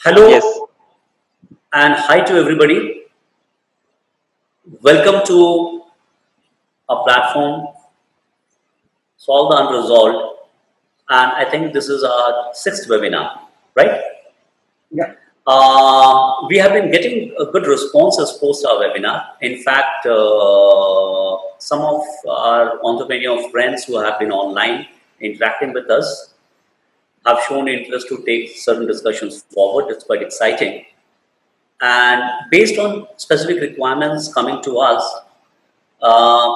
Hello Yes, and hi to everybody. Welcome to a platform, Solve the Unresolved. And I think this is our sixth webinar, right? Yeah, We have been getting a good responses post our webinar. In fact, some of our entrepreneurial friends who have been online interacting with us have shown interest to take certain discussions forward. It's quite exciting. And based on specific requirements coming to us, uh,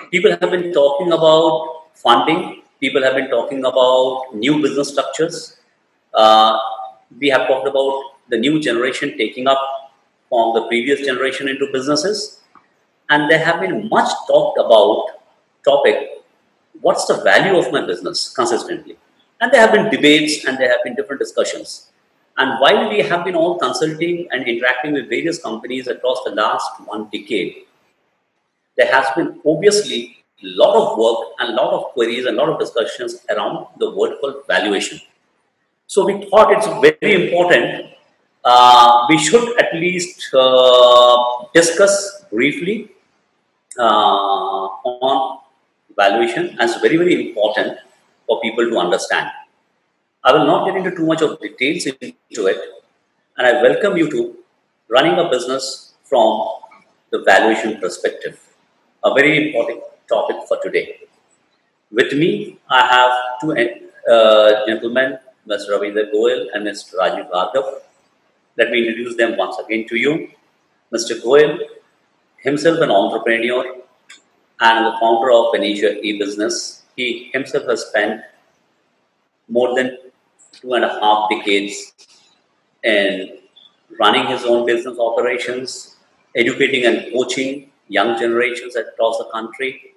people have been talking about funding. People have been talking about new business structures. Uh, we have talked about the new generation taking up from the previous generation into businesses. And there have been much talked about topic, what's the value of my business consistently? And there have been debates and there have been different discussions. And while we have been all consulting and interacting with various companies across the last 1 decade, there has been obviously a lot of work and a lot of queries and a lot of discussions around the word called valuation. So we thought it's very important. We should at least discuss briefly on valuation as very, very important for people to understand. I will not get into too much of details into it, and I welcome you to running a business from the valuation perspective, a very important topic for today. With me, I have two gentlemen, Mr. Ravindra Goel and Mr. Rajiv Bhargav. Let me introduce them once again to you. Mr. Goel, himself an entrepreneur and the founder of Venetia e-business. He himself has spent more than 2.5 decades in running his own business operations, educating and coaching young generations across the country,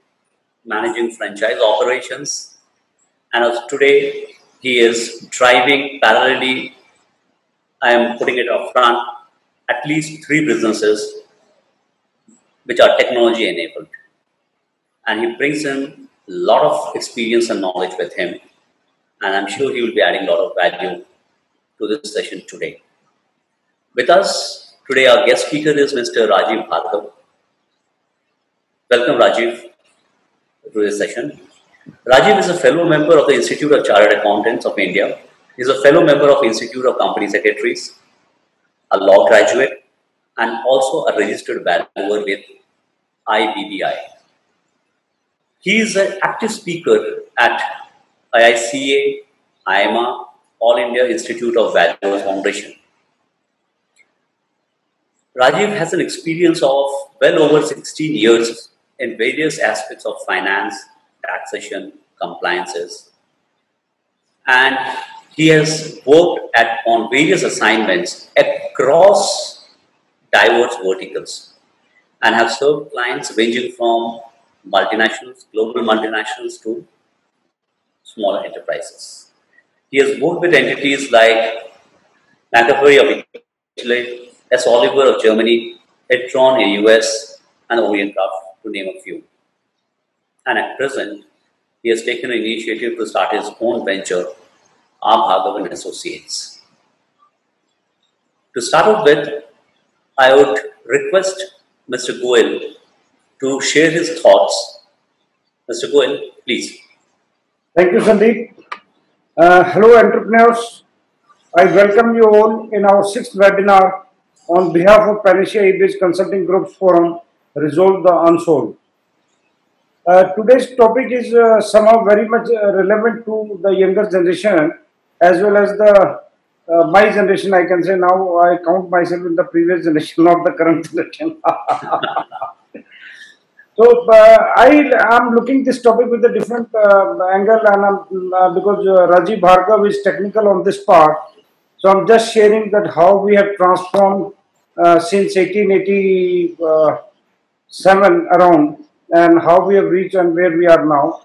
managing franchise operations, and as today he is driving parallelly, I am putting it up front, at least 3 businesses which are technology enabled. And he brings in a lot of experience and knowledge with him. And I'm sure he will be adding a lot of value to this session today. With us today, our guest speaker is Mr. Rajiv Bhargav. Welcome, Rajiv, to this session. Rajiv is a fellow member of the Institute of Chartered Accountants of India. He is a fellow member of Institute of Company Secretaries, a law graduate, and also a registered valuer with IBBI. He is an active speaker at IICA, IMA, All India Institute of Valuers Foundation. Rajiv has an experience of well over 16 years in various aspects of finance, taxation, compliances, and he has worked on various assignments across diverse verticals and have served clients ranging from multinationals, global multinationals to smaller enterprises. He has worked with entities like McAfee of Italy, S. Oliver of Germany, Etron in US, and Orient Craft, to name a few. And at present, he has taken an initiative to start his own venture, R. Bhargav and Associates. To start off with, I would request Mr. Goel to share his thoughts. Mr. Goel, please. thank you, Sandeep. Hello, entrepreneurs. I welcome you all in our sixth webinar on behalf of Panisha eBiz Consulting Group's forum, Resolve the Unsolved. Today's topic is somehow very much relevant to the younger generation as well as the my generation. I can say now I count myself in the previous generation, not the current generation. So I am looking this topic with a different angle, and because Rajiv Bhargav is technical on this part, so I'm just sharing that how we have transformed since 1887 around, and how we have reached and where we are now.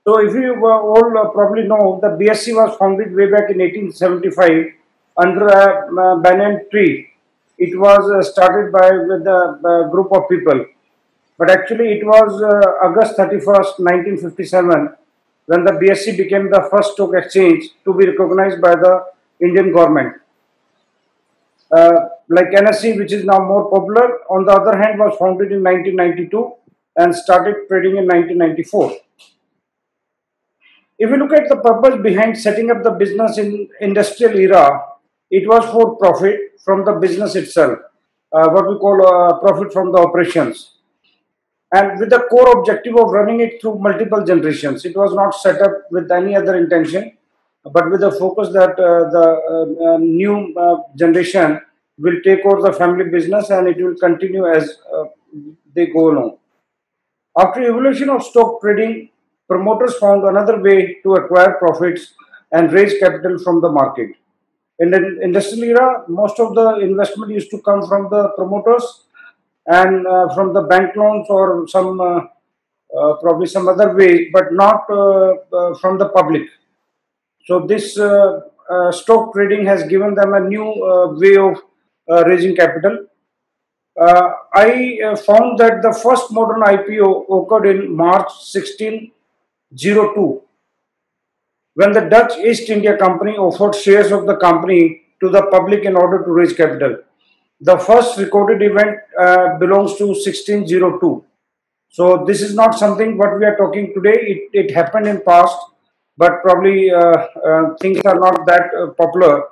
So if you all probably know, the BSc was founded way back in 1875 under a banyan tree. It was started by with a group of people. But actually, it was August 31st, 1957, when the BSE became the first stock exchange to be recognized by the Indian government. like NSE, which is now more popular, on the other hand, was founded in 1992 and started trading in 1994. If you look at the purpose behind setting up the business in industrial era, it was for profit from the business itself, what we call profit from the operations, and with the core objective of running it through multiple generations. It was not set up with any other intention, but with the focus that the new generation will take over the family business and it will continue as they go along. After evolution of stock trading, promoters found another way to acquire profits and raise capital from the market. In the industrial era, most of the investment used to come from the promoters and from the bank loans or some probably some other way, but not from the public. So this stock trading has given them a new way of raising capital. I found that the first modern IPO occurred in March 1602 when the Dutch East India Company offered shares of the company to the public in order to raise capital. The first recorded event belongs to 1602. So this is not something what we are talking today. It happened in past, but probably things are not that popular.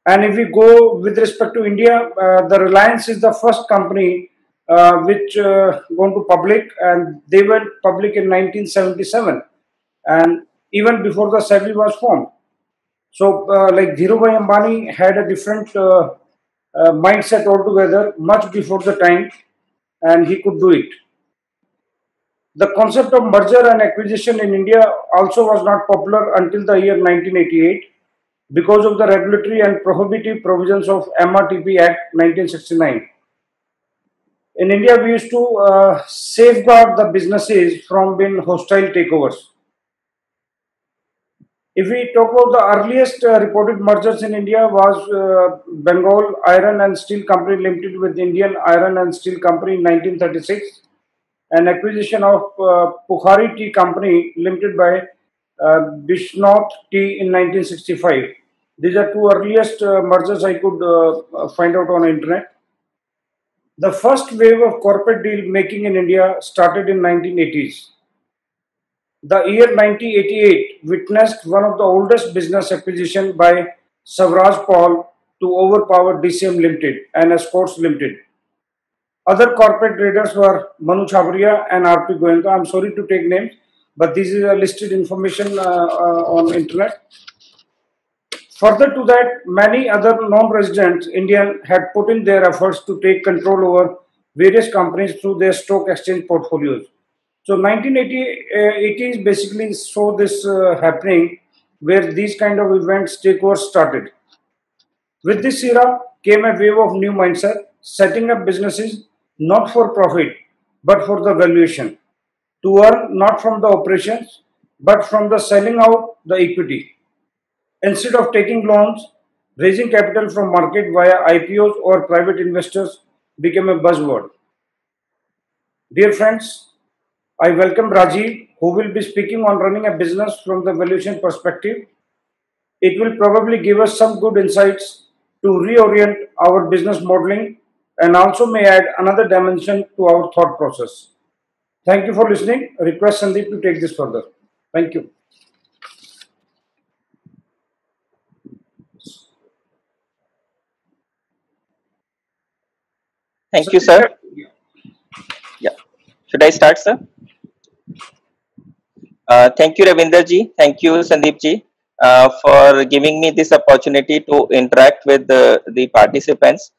And if we go with respect to India, the Reliance is the first company which gone to public, and they went public in 1977, and even before the SEBI was formed. So, like Dhirubhai Ambani had a different mindset altogether, much before the time, and he could do it. The concept of merger and acquisition in India also was not popular until the year 1988 because of the regulatory and prohibitive provisions of MRTP Act 1969. In India, we used to safeguard the businesses from being hostile takeovers. If we talk about the earliest reported mergers in India was Bengal Iron and Steel Company Limited with Indian Iron and Steel Company in 1936, and acquisition of Bukhari Tea Company Limited by Bishnoth Tea in 1965. These are two earliest mergers I could find out on the internet. The first wave of corporate deal making in India started in 1980s. The year 1988 witnessed one of the oldest business acquisition by Savraj Paul to overpower DCM Limited and Escorts Limited. Other corporate traders were Manu Chhabria and RP Goenka. I'm sorry to take names, but this is a listed information on internet. Further to that, many other non-resident Indian had put in their efforts to take control over various companies through their stock exchange portfolios. So 1980s basically saw this happening where these kind of events takeovers started. With this era came a wave of new mindset, setting up businesses not for profit but for the valuation, to earn not from the operations but from the selling out the equity. Instead of taking loans, raising capital from market via IPOs or private investors became a buzzword. Dear friends, I welcome Rajiv, who will be speaking on running a business from the valuation perspective. It will probably give us some good insights to reorient our business modeling and also may add another dimension to our thought process. Thank you for listening. I request Sandeep to take this further. Thank you. Thank you, sir. Yeah. Should I start, sir? Thank you, Ravinder ji. Thank you, Sandeep ji, for giving me this opportunity to interact with the participants.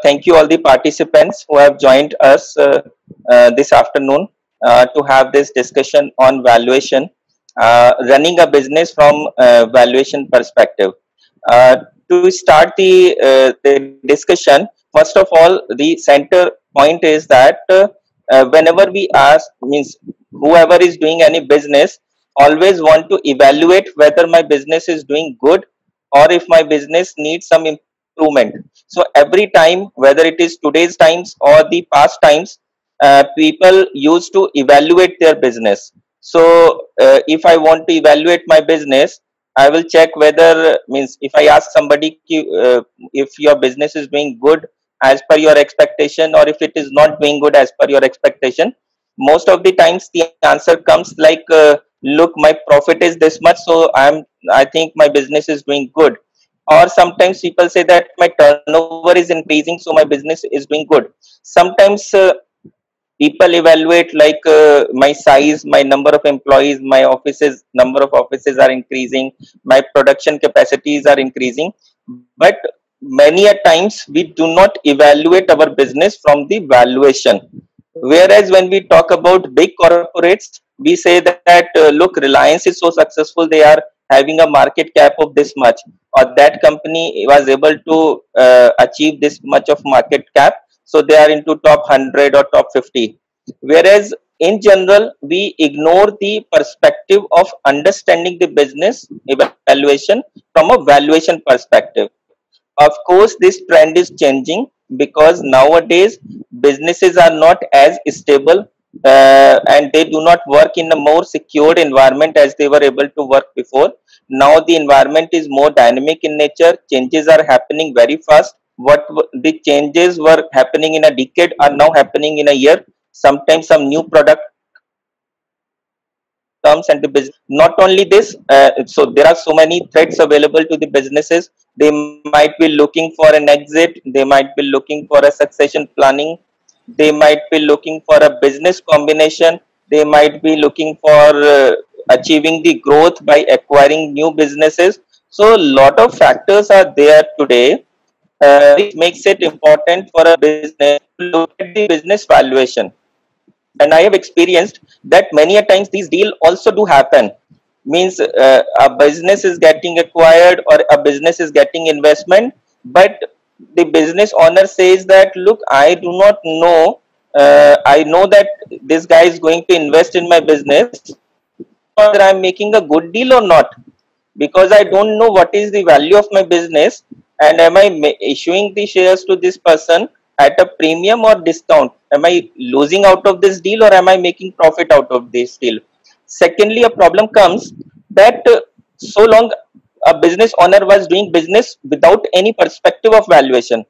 Thank you all the participants who have joined us this afternoon to have this discussion on valuation, running a business from valuation perspective. To start the discussion, first of all, the center point is that whenever we ask, means whoever is doing any business always want to evaluate whether my business is doing good or if my business needs some improvement. So every time, whether it is today's times or the past times, people used to evaluate their business. So if I want to evaluate my business, I will check whether, means if I ask somebody if your business is doing good as per your expectation, or if it is not doing good as per your expectation, most of the times the answer comes like, look, my profit is this much, so I think my business is doing good. Or sometimes people say that my turnover is increasing, so my business is doing good. Sometimes people evaluate like, my size, my number of employees, my offices, number of offices are increasing, my production capacities are increasing. But many a times we do not evaluate our business from the valuation. Whereas when we talk about big corporates, we say that, look, Reliance is so successful, they are having a market cap of this much, or that company was able to achieve this much of market cap, so they are into top 100 or top 50. Whereas in general, we ignore the perspective of understanding the business evaluation from a valuation perspective. Of course, this trend is changing because nowadays businesses are not as stable, and they do not work in a more secured environment as they were able to work before. Now the environment is more dynamic in nature. Changes are happening very fast. The changes were happening in a decade are now happening in a year. Sometimes some new product comes and the business. Not only this, so there are so many threats available to the businesses. They might be looking for an exit, they might be looking for a succession planning, they might be looking for a business combination, they might be looking for achieving the growth by acquiring new businesses. So a lot of factors are there today, which makes it important for a business to look at the business valuation. And I have experienced that many a times these deals also do happen. Means a business is getting acquired or a business is getting investment, but the business owner says that, look, I do not know, I know that this guy is going to invest in my business, whether I'm making a good deal or not, because I don't know what is the value of my business, and am I issuing the shares to this person at a premium or discount? Am I losing out of this deal or am I making profit out of this deal? Secondly, a problem comes that, so long a business owner was doing business without any perspective of valuation,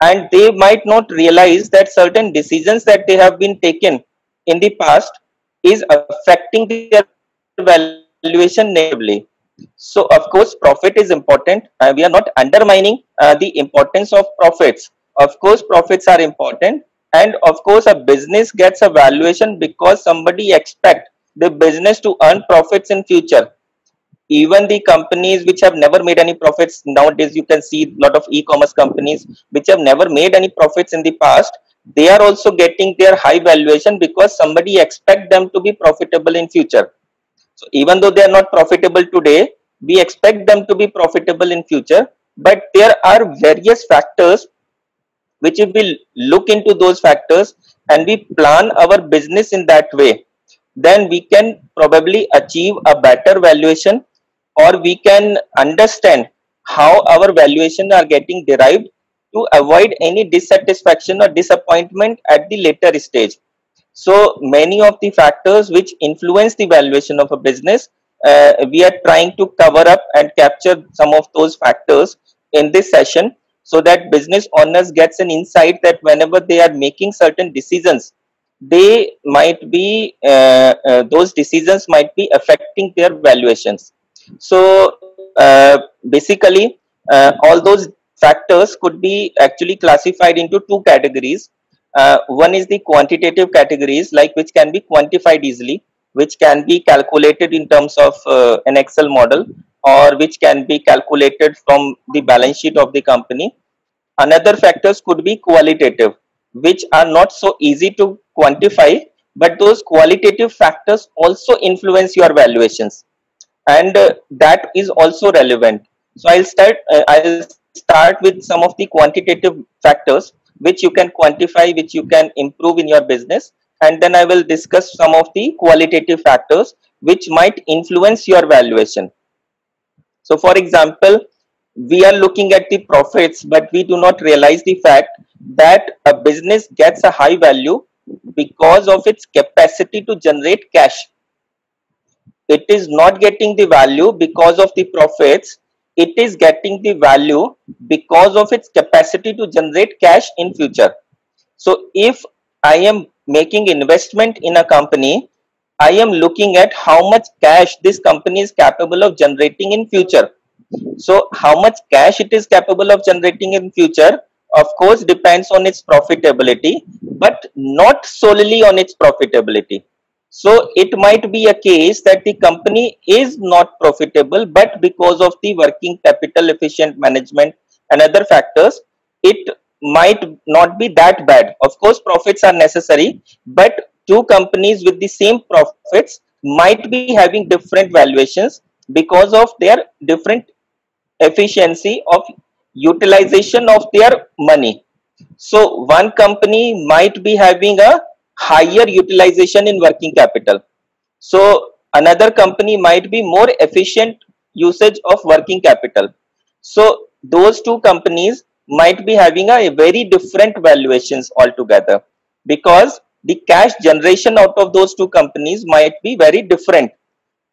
and they might not realize that certain decisions that they have been taken in the past is affecting their valuation negatively. So of course profit is important. We are not undermining the importance of profits. Of course profits are important, and of course a business gets a valuation because somebody expect the business to earn profits in future. Even the companies which have never made any profits nowadays, you can see a lot of e-commerce companies which have never made any profits in the past, they are also getting their high valuation because somebody expect them to be profitable in future. So even though they are not profitable today, we expect them to be profitable in future. But there are various factors which, if we look into those factors and we plan our business in that way, then we can probably achieve a better valuation, or we can understand how our valuation are getting derived to avoid any dissatisfaction or disappointment at the later stage. So many of the factors which influence the valuation of a business, we are trying to cover up and capture some of those factors in this session, so that business owners gets an insight that whenever they are making certain decisions, they might be those decisions might be affecting their valuations. So basically, all those factors could be actually classified into two categories. One is the quantitative categories, like which can be quantified easily, which can be calculated in terms of an Excel model, or which can be calculated from the balance sheet of the company. Another factors could be qualitative, which are not so easy to quantify, but those qualitative factors also influence your valuations, and that is also relevant. So I'll start with some of the quantitative factors which you can quantify, which you can improve in your business, and then I will discuss some of the qualitative factors which might influence your valuation. So for example, we are looking at the profits, but we do not realize the fact that a business gets a high value because of its capacity to generate cash. it is not getting the value because of the profits. It is getting the value because of its capacity to generate cash in future. So if I am making investment in a company, I am looking at how much cash this company is capable of generating in future. So how much cash it is capable of generating in future, of course, depends on its profitability, but not solely on its profitability. So it might be a case that the company is not profitable, but because of the working capital efficient management and other factors, it might not be that bad. Of course, profits are necessary, but two companies with the same profits might be having different valuations because of their different efficiency of utilization of their money. So one company might be having a higher utilization in working capital. So another company might be more efficient usage of working capital. So those two companies might be having a very different valuations altogether, because the cash generation out of those two companies might be very different.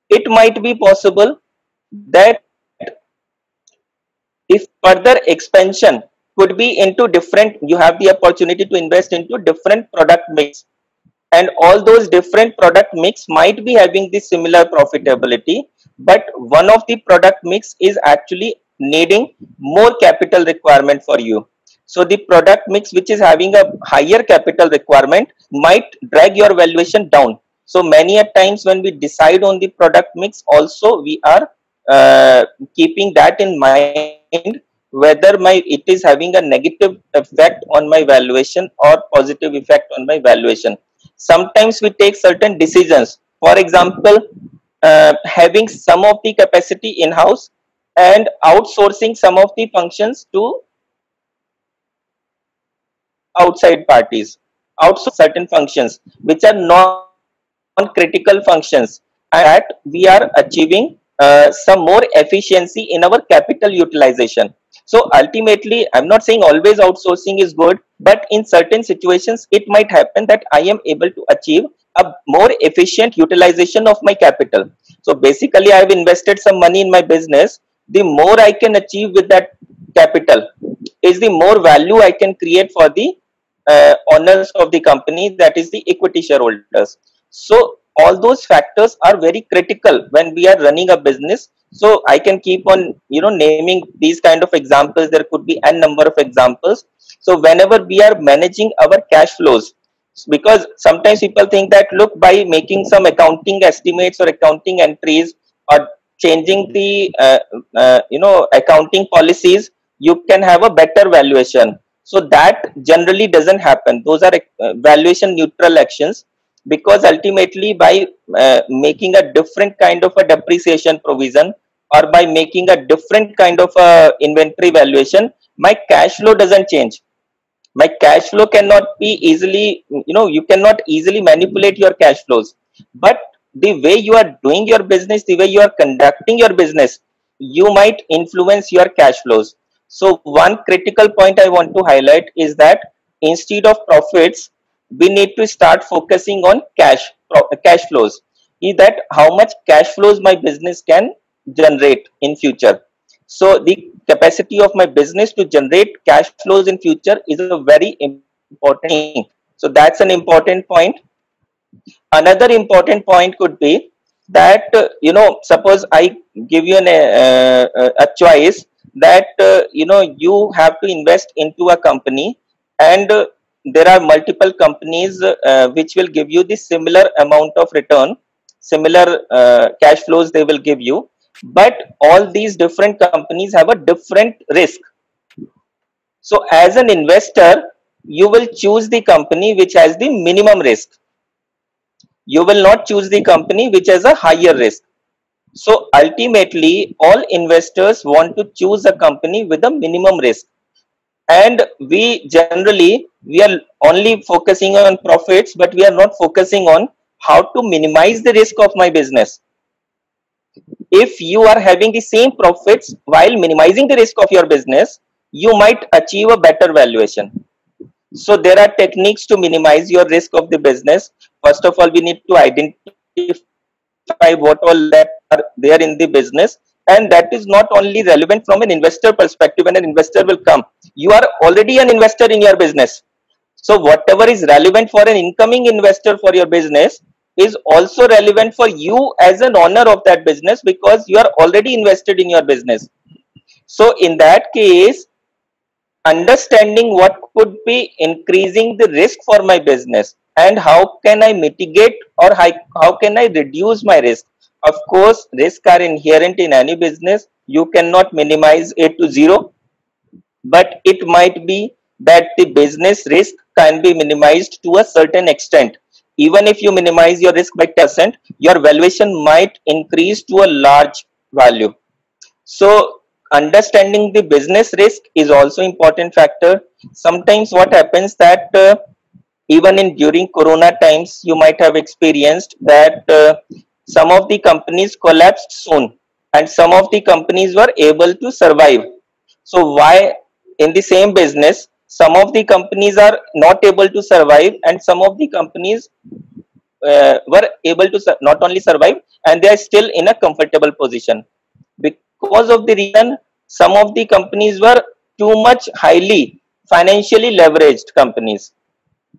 It might be possible that if further expansion could be into different, you have the opportunity to invest into different product mix, and all those different product mix might be having the similar profitability, but one of the product mix is actually needing more capital requirement for you. So the product mix which is having a higher capital requirement might drag your valuation down. So many a times when we decide on the product mix, also we are keeping that in mind, whether it is having a negative effect on my valuation or positive effect on my valuation. Sometimes we take certain decisions, for example, having some of the capacity in house and outsourcing some of the functions to outside parties, outsource certain functions which are non-critical functions, and that we are achieving some more efficiency in our capital utilization. So ultimately, I'm not saying always outsourcing is good, but in certain situations, it might happen that I am able to achieve a more efficient utilization of my capital. So basically, I've invested some money in my business. The more I can achieve with that capital is the more value I can create for the owners of the company, that is the equity shareholders. So all those factors are very critical when we are running a business. So I can keep on naming these kind of examples. There could be n number of examples. So whenever we are managing our cash flows, because sometimes people think that, look, by making some accounting estimates or accounting entries or changing the accounting policies, you can have a better valuation. So that generally doesn't happen. Those are valuation neutral actions, because ultimately by making a different kind of a depreciation provision or by making a different kind of a inventory valuation, my cash flow doesn't change. My cash flow cannot be easily, you cannot easily manipulate your cash flows, but the way you are doing your business, the way you are conducting your business, you might influence your cash flows. So one critical point I want to highlight is that instead of profits, we need to start focusing on cash flows. Is that how much cash flows my business can generate in future? So the capacity of my business to generate cash flows in future is a very important thing. So that's an important point. Another important point could be that suppose I give you a choice that you have to invest into a company, and there are multiple companies which will give you the similar amount of return, similar cash flows they will give you, but all these different companies have a different risk. So as an investor, you will choose the company which has the minimum risk. You will not choose the company which has a higher risk. So ultimately, all investors want to choose a company with a minimum risk. And we are only focusing on profits, but we are not focusing on how to minimize the risk of my business. If you are having the same profits while minimizing the risk of your business, you might achieve a better valuation. So there are techniques to minimize your risk of the business. First of all, we need to identify what all that are there in the business. And that is not only relevant from an investor perspective. When an investor will come, you are already an investor in your business. So whatever is relevant for an incoming investor for your business is also relevant for you as an owner of that business, because you are already invested in your business. So in that case, understanding what could be increasing the risk for my business and how can I mitigate, or how can I reduce my risk. Of course, risks are inherent in any business. You cannot minimize it to zero, but it might be that the business risk can be minimized to a certain extent. Even if you minimize your risk by 10%, your valuation might increase to a large value. So understanding the business risk is also important factor. Sometimes what happens that even in during corona times, you might have experienced that some of the companies collapsed soon and some of the companies were able to survive. So why in the same business some of the companies are not able to survive and some of the companies were able to not only survive, and they are still in a comfortable position? Because of the reason some of the companies were too much highly financially leveraged companies.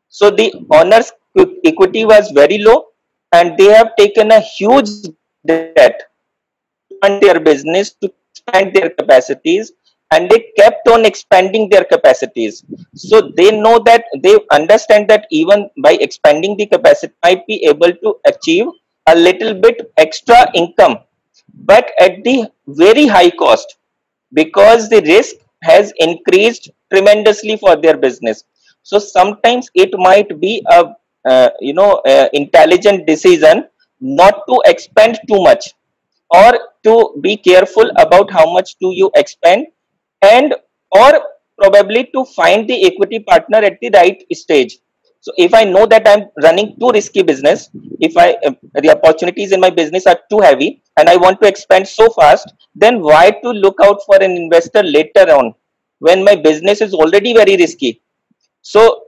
So the owner's equity was very low and they have taken a huge debt to fund their business, to expand their capacities, and they kept on expanding their capacities. So they know that, they understand that even by expanding the capacity might be able to achieve a little bit extra income, but at the very high cost, because the risk has increased tremendously for their business. So sometimes it might be a intelligent decision not to expand too much, or to be careful about how much do you expend, and or probably to find the equity partner at the right stage. So if I know that I'm running too risky business, if I the opportunities in my business are too heavy and I want to expand so fast, then why to look out for an investor later on when my business is already very risky? So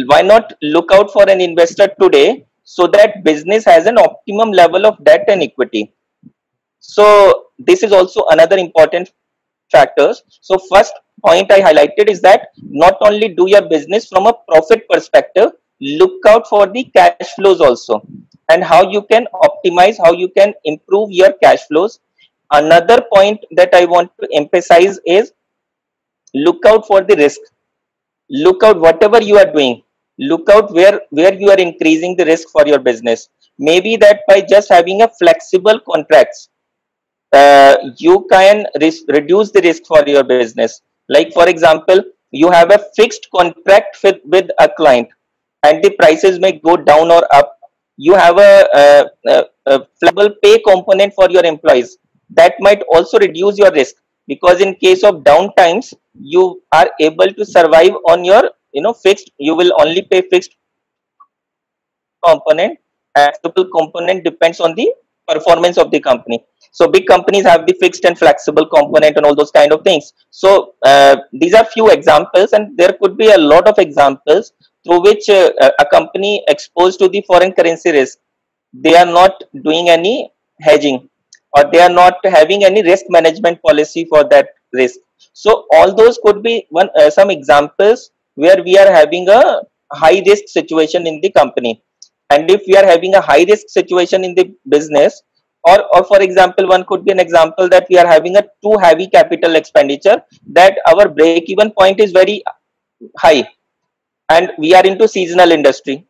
why not look out for an investor today so that business has an optimum level of debt and equity? So this is also another important factors. So first point I highlighted is that not only do your business from a profit perspective, look out for the cash flows also, and how you can optimize, how you can improve your cash flows. Another point that I want to emphasize is look out for the risk. Look out whatever you are doing. Look out where you are increasing the risk for your business. Maybe that by just having a flexible contracts, you can reduce the risk for your business. Like for example, you have a fixed contract with a client and the prices may go down or up. You have a flexible pay component for your employees. That might also reduce your risk, because in case of down times, you are able to survive on your fixed, you will only pay fixed component, and flexible component depends on the performance of the company. So big companies have the fixed and flexible component and all those kind of things. So these are few examples, and there could be a lot of examples through which a company exposed to the foreign currency risk, they are not doing any hedging, or they are not having any risk management policy for that risk. So all those could be some examples where we are having a high risk situation in the company. And if we are having a high risk situation in the business, or for example, one could be an example that we are having a too heavy capital expenditure, that our break even point is very high and we are into seasonal industry.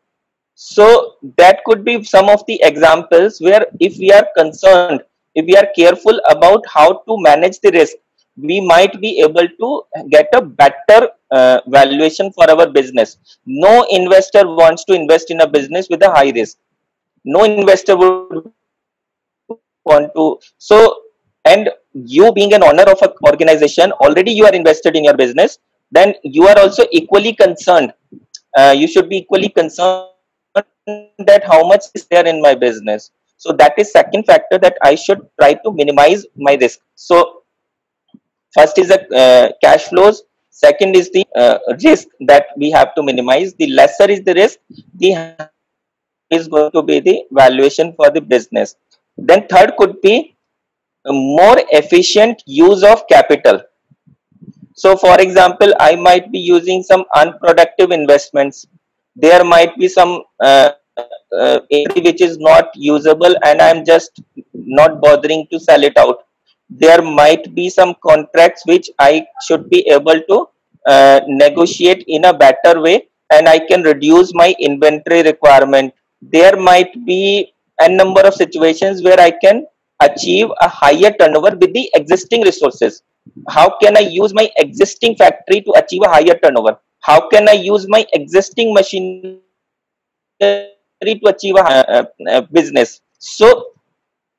So that could be some of the examples where if we are concerned, if we are careful about how to manage the risk, we might be able to get a better valuation for our business. No investor wants to invest in a business with a high risk. No investor would want to. So, and you being an owner of an organization, already you are invested in your business, then you are also equally concerned. You should be equally concerned that how much is there in my business. So that is second factor, that I should try to minimize my risk. So first is the cash flows. Second is the risk that we have to minimize. The lesser is the risk, the is going to be the valuation for the business. Then third could be a more efficient use of capital. So for example, I might be using some unproductive investments. There might be some which is not usable and I'm just not bothering to sell it out. There might be some contracts which I should be able to negotiate in a better way, and I can reduce my inventory requirement. There might be a number of situations where I can achieve a higher turnover with the existing resources. How can I use my existing factory to achieve a higher turnover? How can I use my existing machinery to achieve a business? So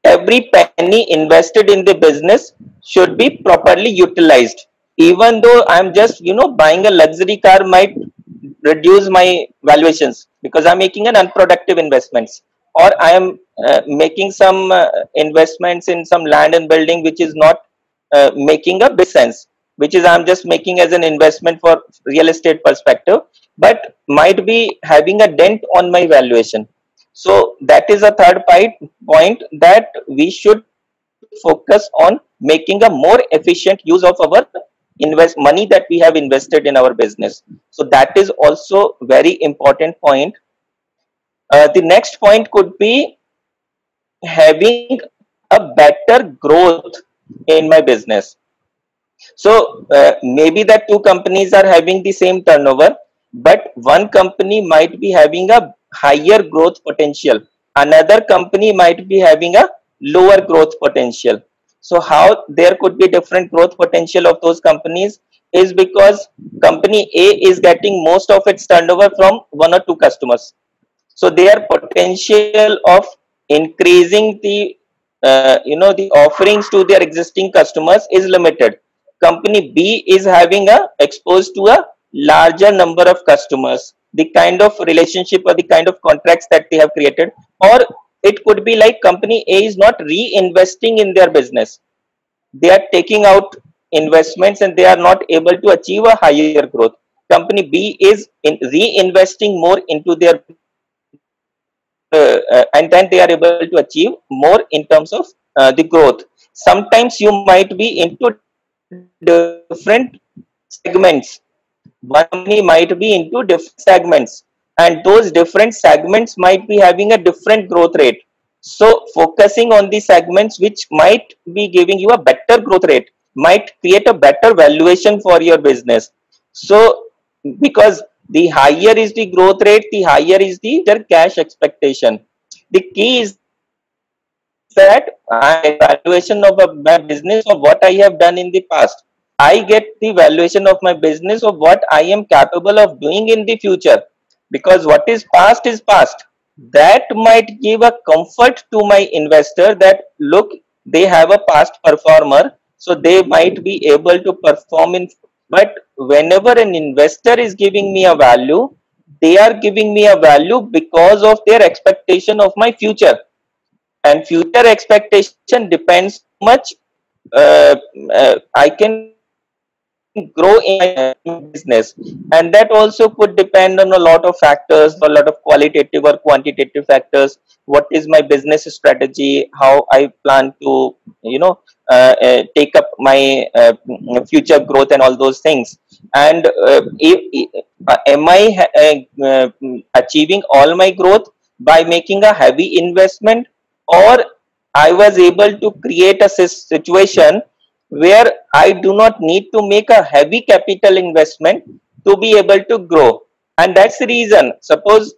every penny invested in the business should be properly utilized. Even though I'm just buying a luxury car might reduce my valuations because I'm making an unproductive investments, or I am making some investments in some land and building which is not making a big sense, which is I'm just making as an investment for real estate perspective, but might be having a dent on my valuation. So that is a third point, that we should focus on making a more efficient use of our invest money that we have invested in our business. So that is also very important point. The next point could be having a better growth in my business. So maybe that two companies are having the same turnover, but one company might be having a higher growth potential. Another company might be having a lower growth potential. So how there could be different growth potential of those companies is because company A is getting most of its turnover from one or two customers. So their potential of increasing the the offerings to their existing customers is limited. Company B is having a exposed to a larger number of customers. The kind of relationship or the kind of contracts that they have created, or it could be like company A is not reinvesting in their business. They are taking out investments and they are not able to achieve a higher growth. Company B is reinvesting more into their and then they are able to achieve more in terms of the growth. Sometimes you might be into different segments. One company might be into different segments, and those different segments might be having a different growth rate. So focusing on the segments which might be giving you a better growth rate might create a better valuation for your business. So because the higher is the growth rate, the higher is the their cash expectation. The key is that valuation of my business of what I have done in the past. I get the valuation of my business of what I am capable of doing in the future. Because what is past is past. That might give a comfort to my investor that look, they have a past performer, so they might be able to perform in. But whenever an investor is giving me a value, they are giving me a value because of their expectation of my future, and future expectation depends much I can grow in my business, and that also could depend on a lot of factors, a lot of qualitative or quantitative factors. What is my business strategy, how I plan to take up my future growth and all those things. And am I achieving all my growth by making a heavy investment, or I was able to create a situation where I do not need to make a heavy capital investment to be able to grow. And that's the reason, suppose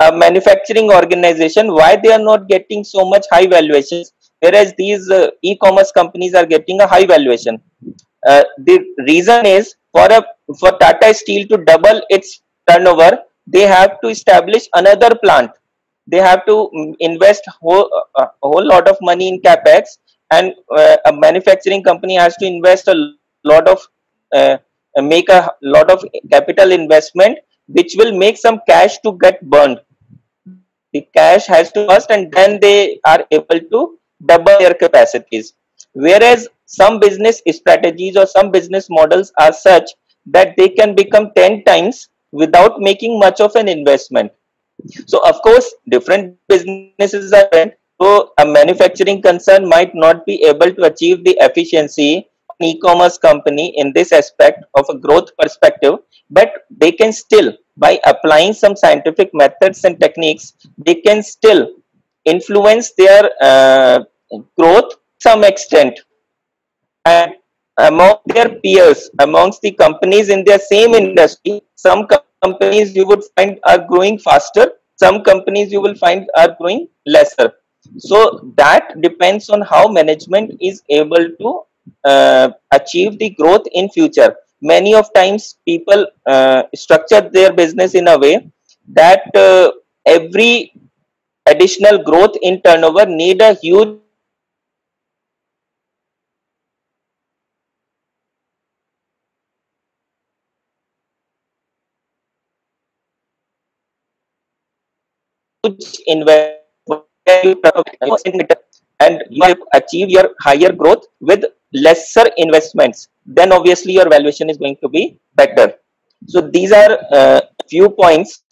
a manufacturing organization, why they are not getting so much high valuations, whereas these e-commerce companies are getting a high valuation. The reason is for Tata Steel to double its turnover, they have to establish another plant. They have to invest a whole lot of money in capex, and a manufacturing company has to invest a lot of make a lot of capital investment, which will make some cash to get burned. The cash has to burst, and then they are able to double their capacities. Whereas some business strategies or some business models are such that they can become 10 times without making much of an investment. So of course different businesses are different. So a manufacturing concern might not be able to achieve the efficiency of an e-commerce company in this aspect of a growth perspective, but they can still, by applying some scientific methods and techniques, they can still influence their growth to some extent. And among their peers, amongst the companies in their same industry, some companies you would find are growing faster, some companies you will find are growing lesser. So that depends on how management is able to achieve the growth in future. Many of times people structure their business in a way that every additional growth in turnover need a huge investment and you achieve your higher growth with lesser investments, then obviously your valuation is going to be better. So these are few points.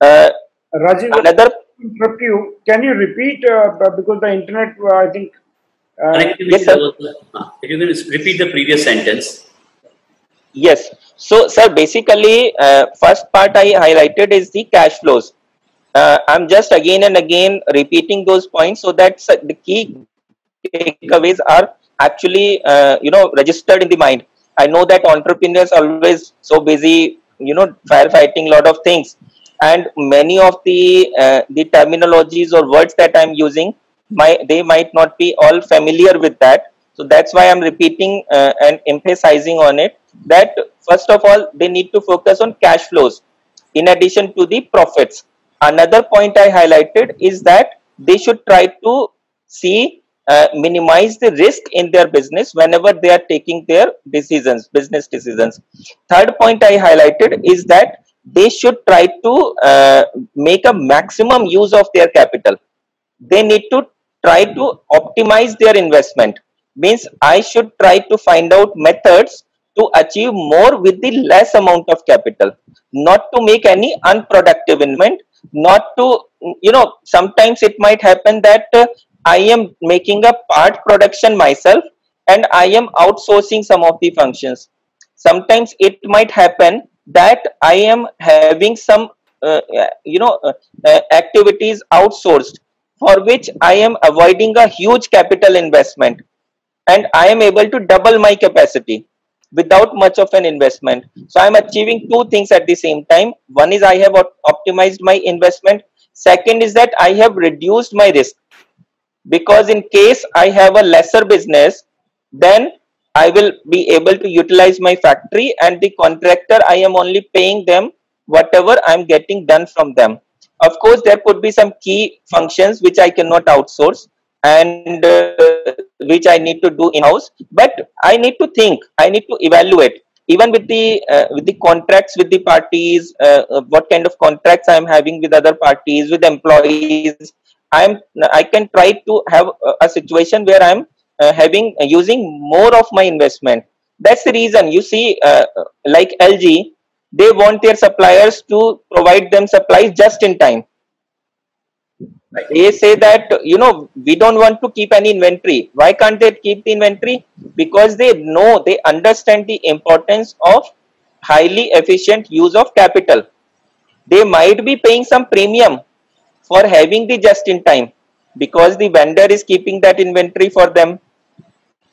Rajiv, Another interrupt you. Can you repeat because the internet? I think. yes, sir. If you can repeat the previous sentence. Yes. So, sir, basically, first part I highlighted is the cash flows. I'm just again and again repeating those points so that the key takeaways are actually registered in the mind. I know that entrepreneurs are always so busy, firefighting a lot of things, and many of the terminologies or words that I'm using, they might not be all familiar with that. So that's why I'm repeating and emphasizing on it, that first of all they need to focus on cash flows in addition to the profits. Another point I highlighted is that they should try to see minimize the risk in their business whenever they are taking their decisions, business decisions. Third point I highlighted is that they should try to make a maximum use of their capital. They need to try to optimize their investment. Means I should try to find out methods to achieve more with the less amount of capital, not to make any unproductive investment, not to, sometimes it might happen that I am making a part production myself and I am outsourcing some of the functions. Sometimes it might happen that I am having some activities outsourced, for which I am avoiding a huge capital investment, and I am able to double my capacity without much of an investment. So I'm achieving two things at the same time. One is I have optimized my investment. Second is that I have reduced my risk, because in case I have a lesser business, then I will be able to utilize my factory, and the contractor, I am only paying them whatever I'm getting done from them. Of course, there could be some key functions which I cannot outsource, and which I need to do in-house, but I need to think, I need to evaluate, even with the contracts with the parties, what kind of contracts I am having with other parties, with employees. I can try to have a situation where I'm having using more of my investment. That's the reason you see, like LG, they want their suppliers to provide them supplies just in time. They say that, we don't want to keep any inventory. Why can't they keep the inventory? Because they know, they understand the importance of highly efficient use of capital. They might be paying some premium for having the just in time, because the vendor is keeping that inventory for them.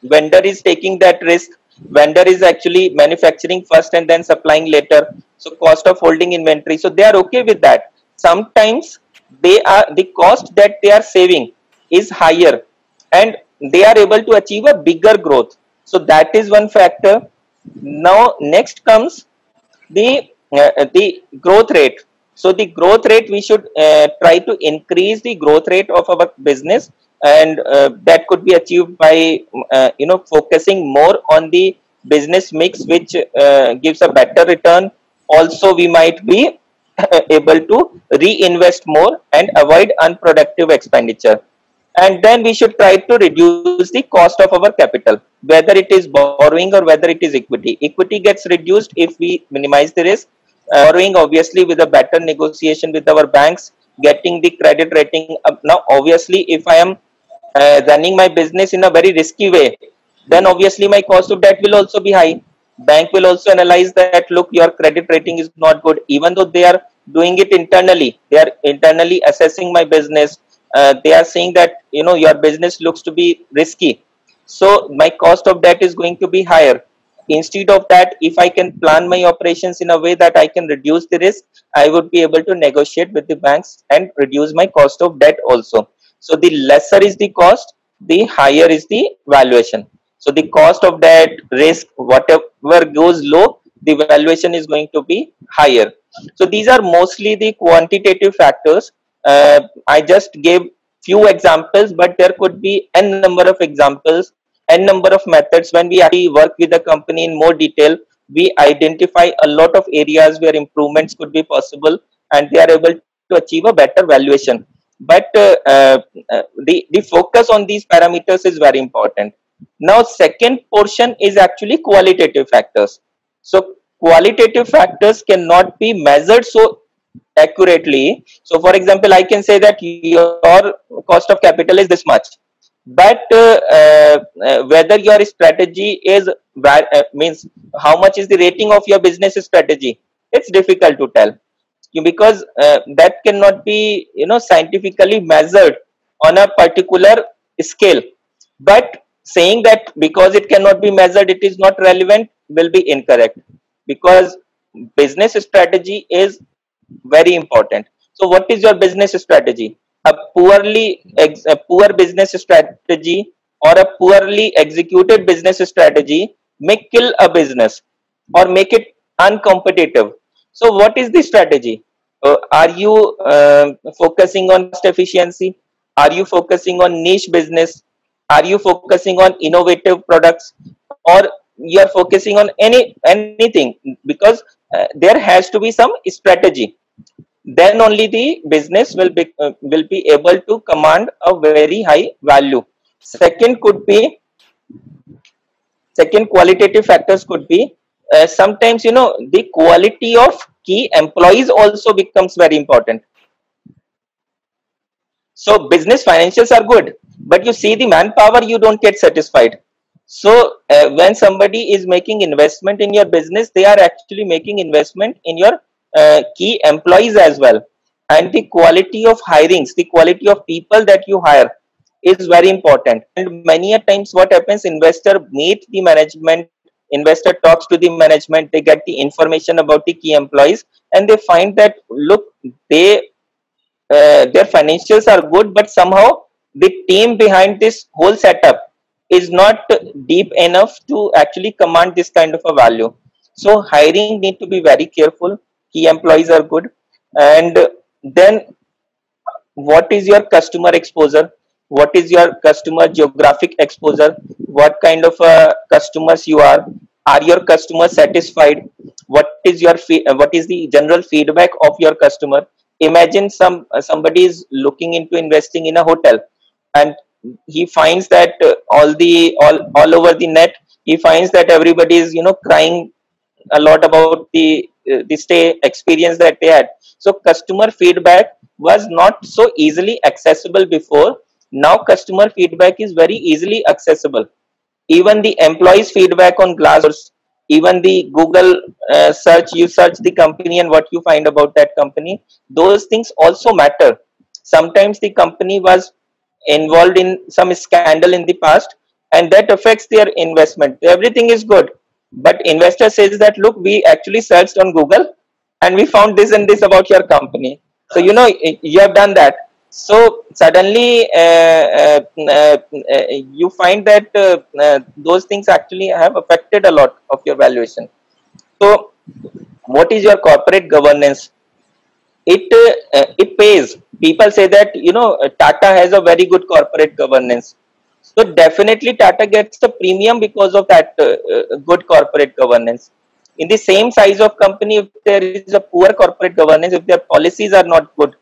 Vendor is taking that risk. Vendor is actually manufacturing first and then supplying later. So cost of holding inventory. So they are okay with that. Sometimes the cost that they are saving is higher, and they are able to achieve a bigger growth. So that is one factor. Now next comes the growth rate. So the growth rate, we should try to increase the growth rate of our business, and that could be achieved by focusing more on the business mix, which gives a better return. Also, we might be able to reinvest more and avoid unproductive expenditure. And then we should try to reduce the cost of our capital, whether it is borrowing or whether it is equity. Equity gets reduced if we minimize the risk. Borrowing, obviously, with a better negotiation with our banks, getting the credit rating up. Now, obviously, if I am running my business in a very risky way, then obviously my cost of debt will also be high. Bank will also analyze that, look, your credit rating is not good, even though they are doing it internally. They are internally assessing my business. They are saying that, your business looks to be risky, so my cost of debt is going to be higher. Instead of that, if I can plan my operations in a way that I can reduce the risk, I would be able to negotiate with the banks and reduce my cost of debt also. So the lesser is the cost, the higher is the valuation. So the cost of debt, risk, whatever goes low, the valuation is going to be higher. So these are mostly the quantitative factors. I just gave few examples, but there could be n number of examples, n number of methods. When we actually work with the company in more detail, we identify a lot of areas where improvements could be possible, and they are able to achieve a better valuation. But the focus on these parameters is very important. Now, second portion is actually qualitative factors. So qualitative factors cannot be measured so accurately. So for example, I can say that your cost of capital is this much, but whether your strategy is means how much is the rating of your business strategy, it's difficult to tell, because that cannot be scientifically measured on a particular scale. But saying that because it cannot be measured, it is not relevant, will be incorrect, because business strategy is very important. So what is your business strategy? A poor business strategy or a poorly executed business strategy may kill a business or make it uncompetitive. So what is the strategy? Are you focusing on cost efficiency? Are you focusing on niche business? Are you focusing on innovative products, or you are focusing on anything? Because there has to be some strategy. Then only the business will be able to command a very high value. Second qualitative factors could be sometimes the quality of key employees also becomes very important. So business financials are good, but you see the manpower, you don't get satisfied. So when somebody is making investment in your business, they are actually making investment in your key employees as well. And the quality of hirings, the quality of people that you hire is very important. And many a times what happens, investor meet the management, investor talks to the management, they get the information about the key employees, and they find that, look, their financials are good, but somehow the team behind this whole setup is not deep enough to actually command this kind of a value. So hiring need to be very careful. Key employees are good. And then what is your customer exposure? What is your customer geographic exposure? What kind of customers you are? Are your customers satisfied? What is the general feedback of your customer? Imagine somebody is looking into investing in a hotel, and he finds that all over the net, he finds that everybody is crying a lot about the stay experience that they had. So customer feedback was not so easily accessible before. Now customer feedback is very easily accessible. Even the employees feedback on Glassdoor, even the Google search, you search the company and what you find about that company, those things also matter. Sometimes the company was involved in some scandal in the past, and that affects their investment. Everything is good, but investor says that, look, we actually searched on Google and we found this and this about your company. So you have done that. So suddenly you find that those things actually have affected a lot of your valuation. So what is your corporate governance? It pays. People say that Tata has a very good corporate governance. So definitely Tata gets the premium because of that good corporate governance. In the same size of company, if there is a poor corporate governance, if their policies are not good,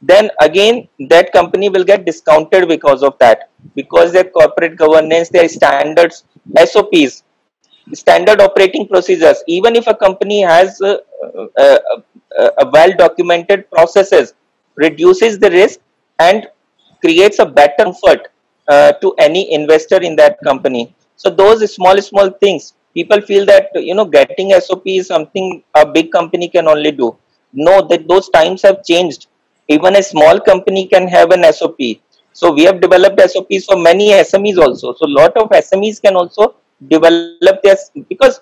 then again that company will get discounted because of that, because their corporate governance, their standards, SOPs, standard operating procedures. Even if a company has a well documented processes reduces the risk and creates a better comfort to any investor in that company. So those small things, people feel that getting SOP is something a big company can only do. No, that those times have changed. Even a small company can have an SOP. So we have developed SOPs for many SMEs also. So lot of SMEs can also develop this, because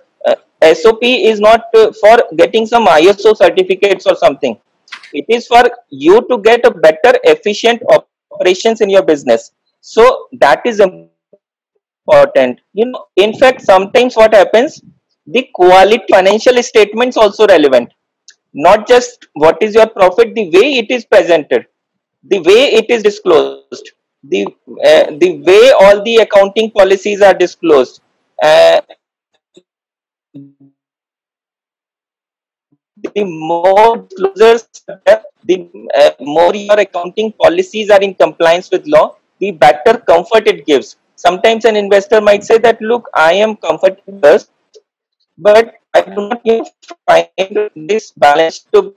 SOP is not for getting some ISO certificates or something. It is for you to get a better efficient operations in your business. So that is important. In fact, sometimes what happens, the quality financial statements also relevant. Not just what is your profit, the way it is presented, the way it is disclosed, the way all the accounting policies are disclosed. Uh, the more disclosures, the more your accounting policies are in compliance with law, the better comfort it gives. Sometimes an investor might say that, look, I am comfortable, but I do not find this balance to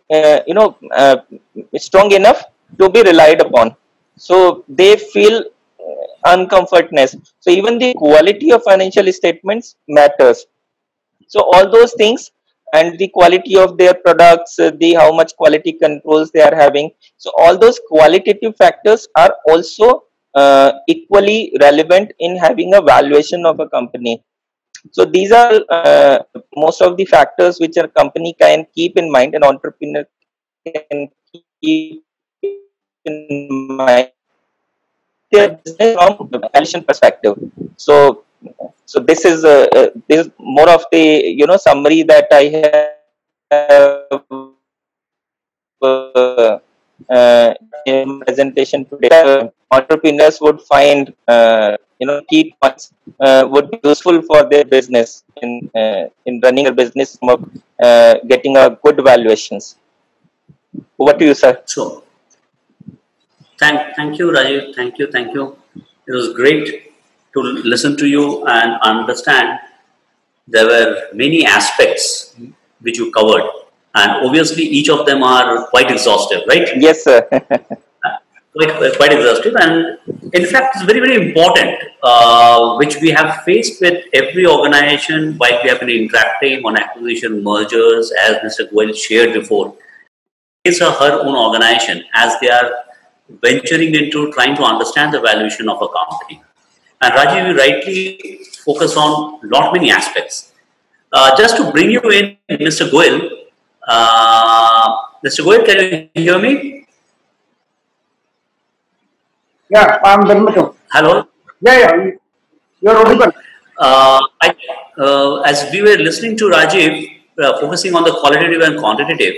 strong enough to be relied upon. So they feel uncomfortness. So even the quality of financial statements matters. So all those things, and the quality of their products, the how much quality controls they are having. So all those qualitative factors are also equally relevant in having a valuation of a company. So these are most of the factors which a company can keep in mind, an entrepreneur can keep in mind their business from the valuation perspective. So, this is more of the summary that I have in presentation today. Entrepreneurs would find key points would be useful for their business in running a business, getting a good valuations. Over to you, sir. So, thank you, Rajiv. Thank you. It was great to listen to you and understand. There were many aspects which you covered, and obviously each of them are quite exhaustive, right? Yes, sir. Quite exhaustive, and in fact, it's very important, which we have faced with every organization while we have been interacting on acquisition, mergers, as Mr. Goel shared before. His or her own organization, as they are venturing into trying to understand the valuation of a company. And Rajiv, you rightly focus on many aspects. Just to bring you in, Mr. Goel. Mr. Goel, can you hear me? Yeah, I'm Dharmachand. Hello? Yeah, you're audible. As we were listening to Rajiv, focusing on the qualitative and quantitative,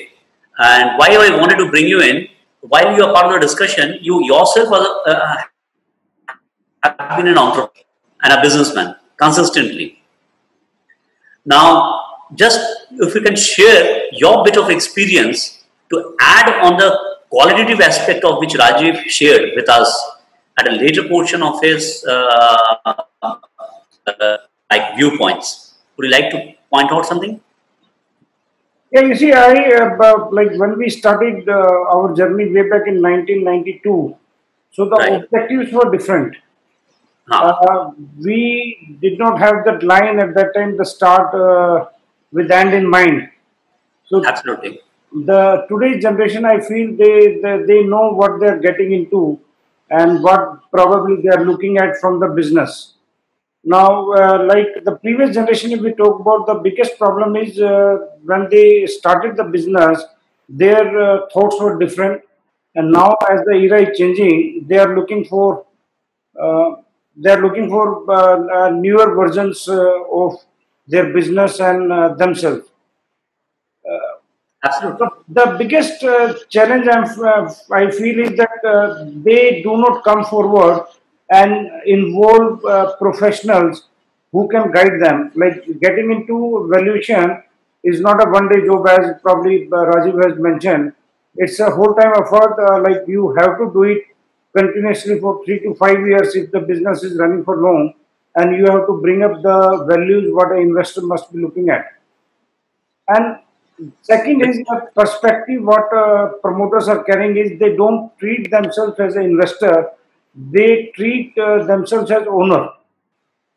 and why I wanted to bring you in, while you are part of the discussion, you yourself have been an entrepreneur and a businessman consistently. Now, just if you can share your bit of experience to add on the qualitative aspect of which Rajiv shared with us at a later portion of his viewpoints. Would you like to point out something? Yeah, you see, like when we started our journey way back in 1992, so the Right. objectives were different. We did not have that line at that time, the start with end in mind. So Absolutely. the today's generation, I feel they know what they're getting into and what probably they are looking at from the business. Now, like the previous generation, if we talk about, the biggest problem is when they started the business, their thoughts were different, and now as the era is changing, uh, they are looking for newer versions of their business and themselves. Absolutely. The biggest challenge I feel is that they do not come forward and involve professionals who can guide them. Like getting into valuation is not a one-day job, as probably Rajiv has mentioned. It's a whole-time effort. Like you have to do it continuously for 3 to 5 years if the business is running for long, and you have to bring up the values what an investor must be looking at. And Second is the perspective what promoters are carrying is they don't treat themselves as an investor, they treat themselves as owner.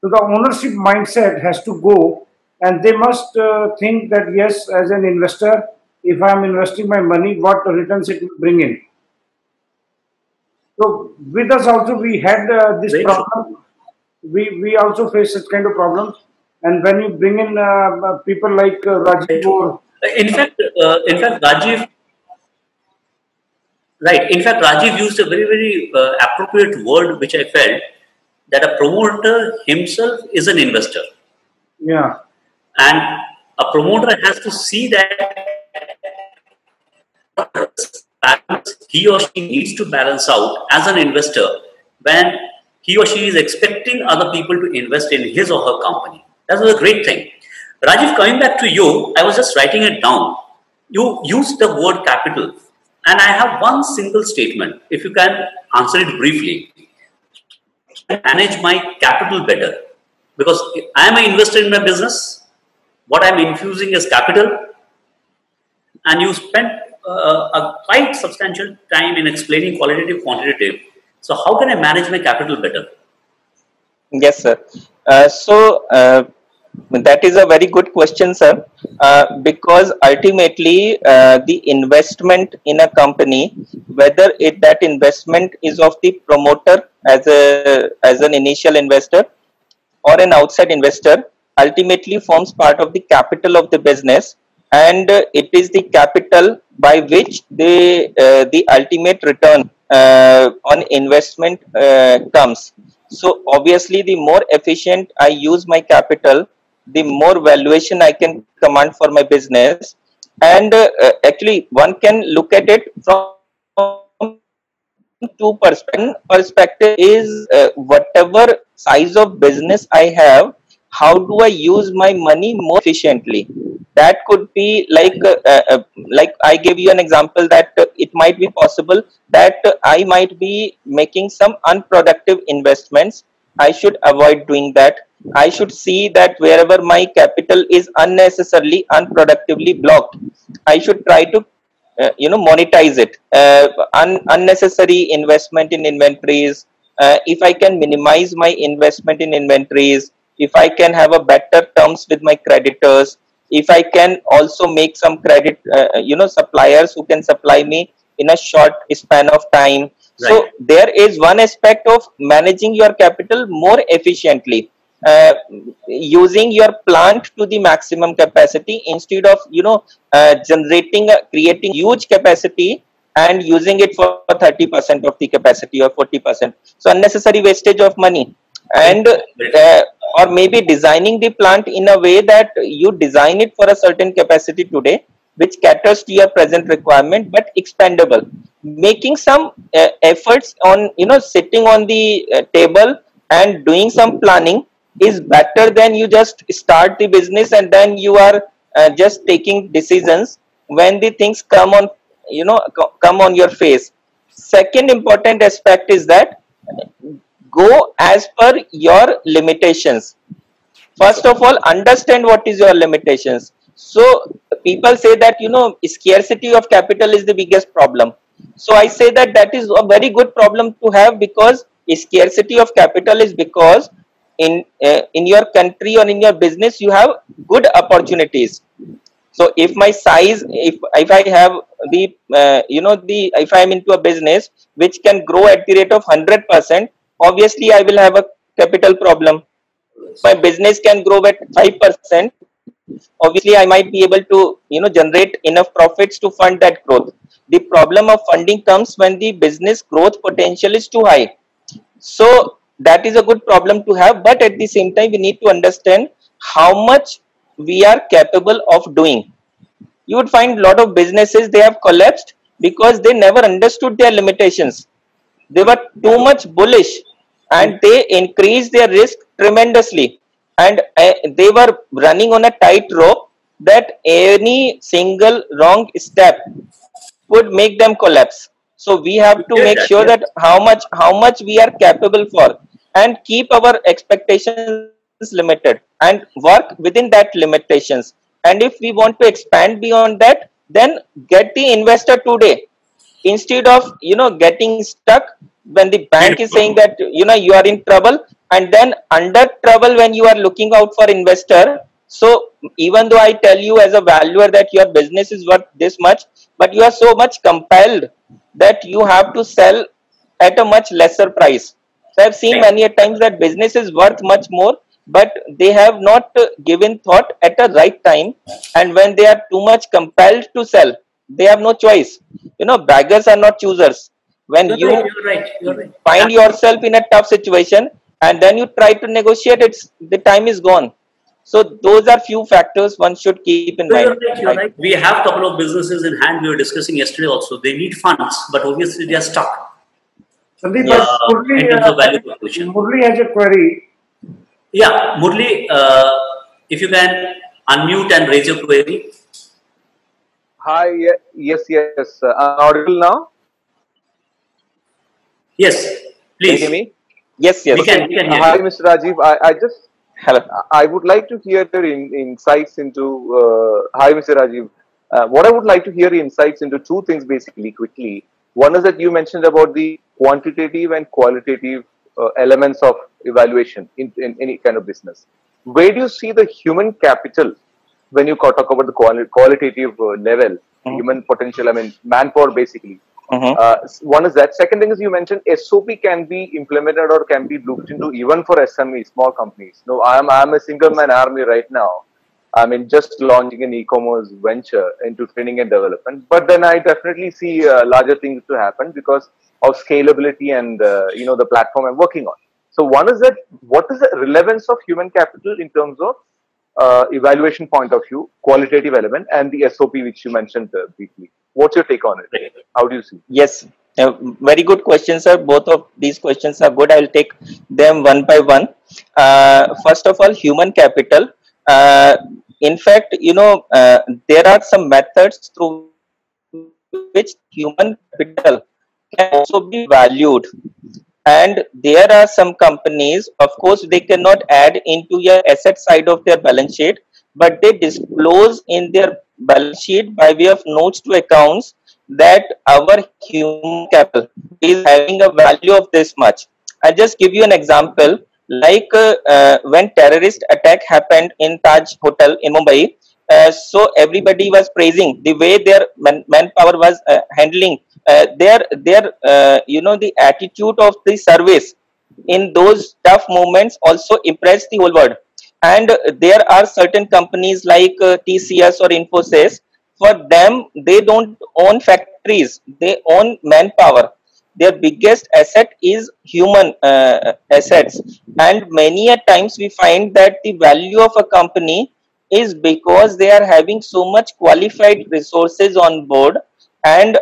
So the ownership mindset has to go, and they must think that yes, as an investor, if I am investing my money, what returns it will bring in. So with us also we had this Very true. problem. We also face such kind of problems, and when you bring in people like Very Rajiv true. or Rajiv, right. In fact, Rajiv used a very appropriate word, which I felt that a promoter himself is an investor, yeah, and a promoter has to see that balance he or she needs to balance out as an investor when he or she is expecting other people to invest in his or her company. That was a great thing. Rajiv, coming back to you, I was just writing it down. You used the word capital, and I have one single statement. If you can answer it briefly, manage my capital better because I am an investor in my business. What I'm infusing is capital, and you spent a quite substantial time in explaining qualitative, quantitative. So, how can I manage my capital better? Yes, sir. That is a very good question, sir. Because ultimately, the investment in a company, whether that investment is of the promoter as an initial investor or an outside investor, ultimately forms part of the capital of the business, and it is the capital by which the ultimate return on investment comes. So obviously, the more efficient I use my capital, the more valuation I can command for my business. And actually, one can look at it from two perspectives. Perspective is whatever size of business I have, how do I use my money more efficiently? That could be like I gave you an example that it might be possible that I might be making some unproductive investments. I should avoid doing that. I should see that wherever my capital is unnecessarily unproductively blocked, I should try to monetize it. Unnecessary investment in inventories, if I can minimize my investment in inventories, if I can have a better terms with my creditors, if I can also make some credit suppliers who can supply me in a short span of time. Right. So there is one aspect of managing your capital more efficiently, uh, using your plant to the maximum capacity instead of creating huge capacity and using it for 30% of the capacity or 40%. So unnecessary wastage of money. Very And true. Very true. or maybe designing the plant in a way that you design it for a certain capacity today which caters to your present requirement but expandable, making some efforts on sitting on the table and doing some planning is better than you just start the business and then you are just taking decisions when the things come on your face. Second important aspect is that go as per your limitations. First of all, understand what is your limitations. So people say that scarcity of capital is the biggest problem. So I say that that is a very good problem to have, because scarcity of capital is because in your country or in your business you have good opportunities. So if my size, if I have the the if I am into a business which can grow at the rate of 100%, obviously I will have a capital problem. My business can grow at 5%, obviously I might be able to generate enough profits to fund that growth. The problem of funding comes when the business growth potential is too high. So that is a good problem to have, but at the same time we need to understand how much we are capable of doing. You would find a lot of businesses, they have collapsed because they never understood their limitations. They were too much bullish and they increased their risk tremendously, and they were running on a tight rope that any single wrong step would make them collapse. So we have You to get make that, sure yes. that how much we are capable for, and keep our expectations limited and work within that limitations, And if we want to expand beyond that, then get the investor today, instead of getting stuck when the bank is saying that you are in trouble, and then under trouble when you are looking out for investor. So even though I tell you as a valuer that your business is worth this much, but you are so much compelled that you have to sell at a much lesser price. So I've seen many a times that business is worth much more, but they have not given thought at the right time, and when they are too much compelled to sell, they have no choice. Beggars are not choosers. When You're right. find yourself in a tough situation and then you try to negotiate, the time is gone. So those are few factors one should keep in mind. You're right. We have a couple of businesses in hand. We were discussing yesterday also. They need funds, but obviously they are stuck. Sandeep, Murli has a query. Yeah, Murli, if you can unmute and raise your query. Hi, yes. I'm audible now? Yes, please. Can you hear me? Yes. We can hear you. Hi, Mr. Rajiv. I would like to hear your insights into. Hi, Mr. Rajiv. What I would like to hear insights into two things basically quickly. One is that you mentioned about the quantitative and qualitative elements of evaluation in any kind of business. Where do you see the human capital when you talk about the qualitative level, human potential? I mean, manpower basically. One is that. Second thing is you mentioned SOP can be implemented or can be looked into even for SMEs, small companies. No, I'm a single man army right now. I mean, just launching an e-commerce venture into training and development. But then I definitely see larger things to happen because of scalability and the platform I'm working on. So one is that what is the relevance of human capital in terms of evaluation point of view, qualitative element, and the SOP which you mentioned briefly. What's your take on it? How do you see? Yes, very good questions, sir. Both of these questions are good. I will take them one by one. First of all, human capital. In fact, there are some methods through which human capital can also be valued. And there are some companies, of course, they cannot add into your asset side of their balance sheet, but they disclose in their balance sheet by way of notes to accounts that our human capital is having a value of this much. I'll just give you an example. Like when terrorist attack happened in Taj Hotel in Mumbai, so everybody was praising the way their manpower was handling their the attitude of the service in those tough moments also impressed the whole world. And there are certain companies like TCS or Infosys. For them, they don't own factories, they own manpower. Their biggest asset is human assets, and many a times we find that the value of a company is because they are having so much qualified resources on board, and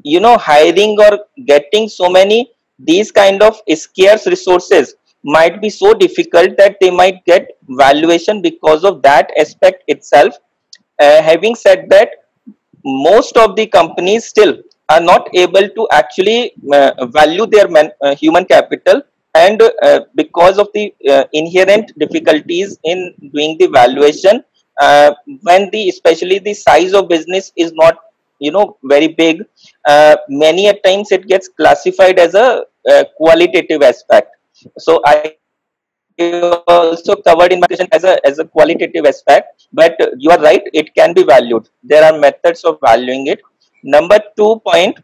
hiring or getting so many these kind of scarce resources might be so difficult that they might get valuation because of that aspect itself. Having said that, most of the companies still are not able to actually value their human capital, and because of the inherent difficulties in doing the valuation, when especially the size of business is not very big, many a times it gets classified as a qualitative aspect. So I also covered in my question as a qualitative aspect, but you are right, it can be valued. There are methods of valuing it. Number 2 point,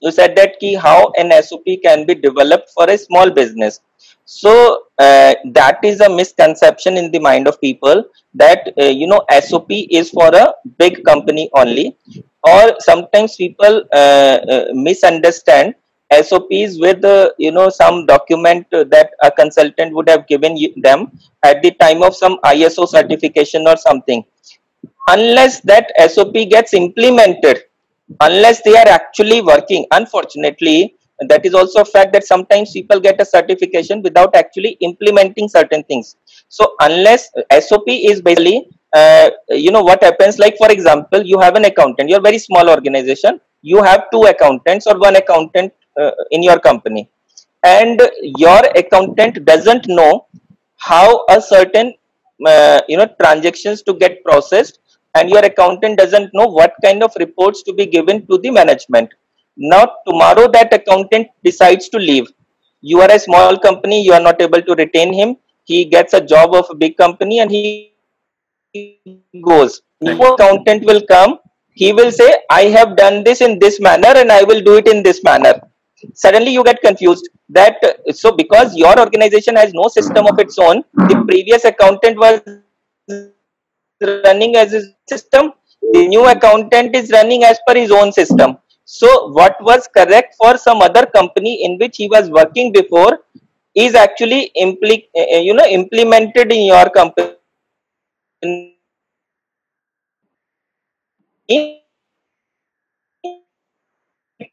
you said that how an SOP can be developed for a small business. So that is a misconception in the mind of people that SOP is for a big company only, or sometimes people misunderstand SOPs with some document that a consultant would have given them at the time of some ISO certification or something. Unless that SOP gets implemented, unless they are actually working, unfortunately, that is also a fact that sometimes people get a certification without actually implementing certain things. So unless SOP is basically, what happens, like for example, you have an accountant, you're a very small organization, you have 2 accountants or 1 accountant in your company, and your accountant doesn't know how a certain transactions to get processed, and your accountant doesn't know what kind of reports to be given to the management. Now tomorrow that accountant decides to leave. You are a small company, you are not able to retain him. He gets a job of a big company and he goes. New accountant will come, he will say, I have done this in this manner and I will do it in this manner. Suddenly you get confused that, so because your organization has no system of its own, the previous accountant was running as his system, the new accountant is running as per his own system. So what was correct for some other company in which he was working before is actually implemented in your company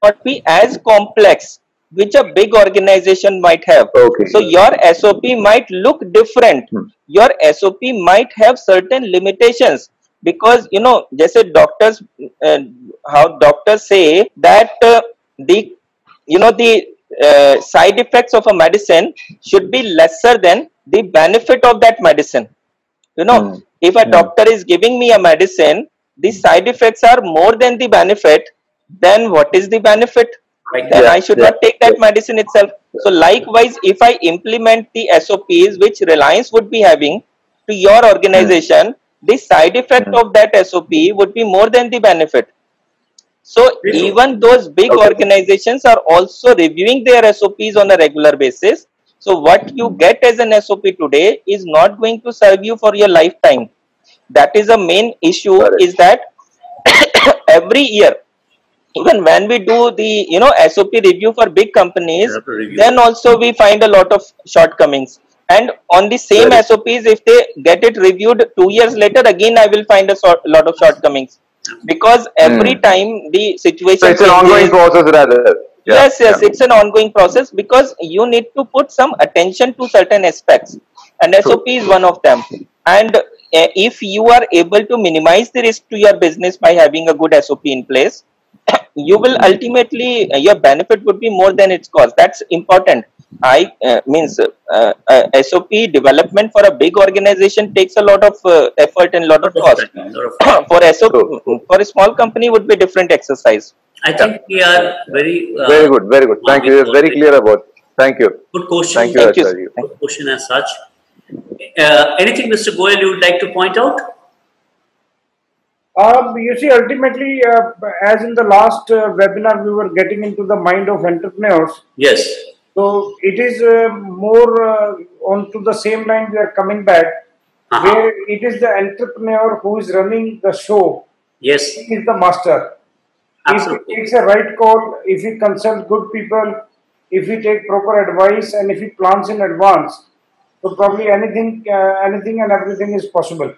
not be as complex which a big organization might have. Okay. So your SOP might look different. Your SOP might have certain limitations because just doctors, how doctors say that the side effects of a medicine should be lesser than the benefit of that medicine. If a doctor is giving me a medicine, the side effects are more than the benefit, then what is the benefit? Then I should not take that medicine itself. So likewise, if I implement the SOPs which Reliance would be having to your organization, the side effect of that SOP would be more than the benefit. So even those big organizations are also reviewing their SOPs on a regular basis. So what you get as an SOP today is not going to serve you for your lifetime. That is a main issue, is that every year, even when we do the SOP review for big companies, then also we find a lot of shortcomings. And on the same SOPs, if they get it reviewed 2 years later, again I will find a lot of shortcomings, because every time the situation. So it's an ongoing process, rather. Yes, it's an ongoing process, because you need to put some attention to certain aspects, and SOP is one of them. And if you are able to minimize the risk to your business by having a good SOP in place, you will ultimately, your benefit would be more than its cost. That's important. SOP development for a big organization takes a lot of effort and a lot of cost. For SOP, for a small company, would be different exercise. I think we are very very good. Thank you. You're very clear about it. Thank you. Good question. Thank you. Good question as such. Anything, Mr. Goel, you would like to point out? You see, ultimately, as in the last webinar, we were getting into the mind of entrepreneurs. Yes. So it is more onto the same line we are coming back, where it is the entrepreneur who is running the show. Yes. He is the master. Absolutely. If he takes a right call, if he consults good people, if he takes proper advice, and if he plans in advance, so probably anything and everything is possible.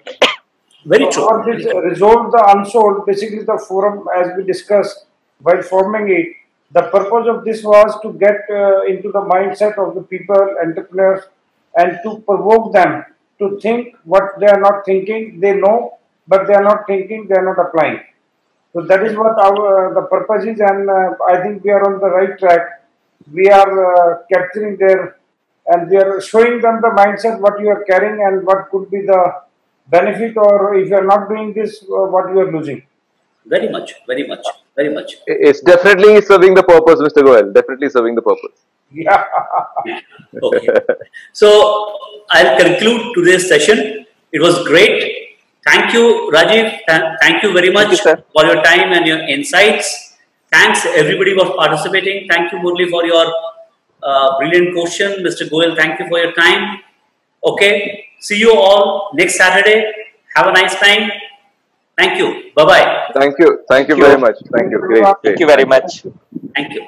Very true. For this resolve the unsold, basically the forum, as we discussed while forming it, the purpose of this was to get into the mindset of the people, entrepreneurs, and to provoke them to think what they are not thinking. They know, but they are not thinking, they are not applying. So that is what the purpose is, and I think we are on the right track. We are capturing their, and we are showing them the mindset, what you are carrying and what could be the benefit, or if you are not doing this, what you are losing. Very much. It's definitely serving the purpose, Mr. Goel. Definitely serving the purpose. Yeah. Okay. So I'll conclude today's session. It was great. Thank you, Rajiv. Thank you very much for your time and your insights. Thanks everybody for participating. Thank you, Murli, for your brilliant question. Mr. Goel, thank you for your time. Okay. See you all next Saturday. Have a nice time. Thank you. Bye-bye. Thank you. Thank you very much. Thank you. Great. Thank you very much. Thank you.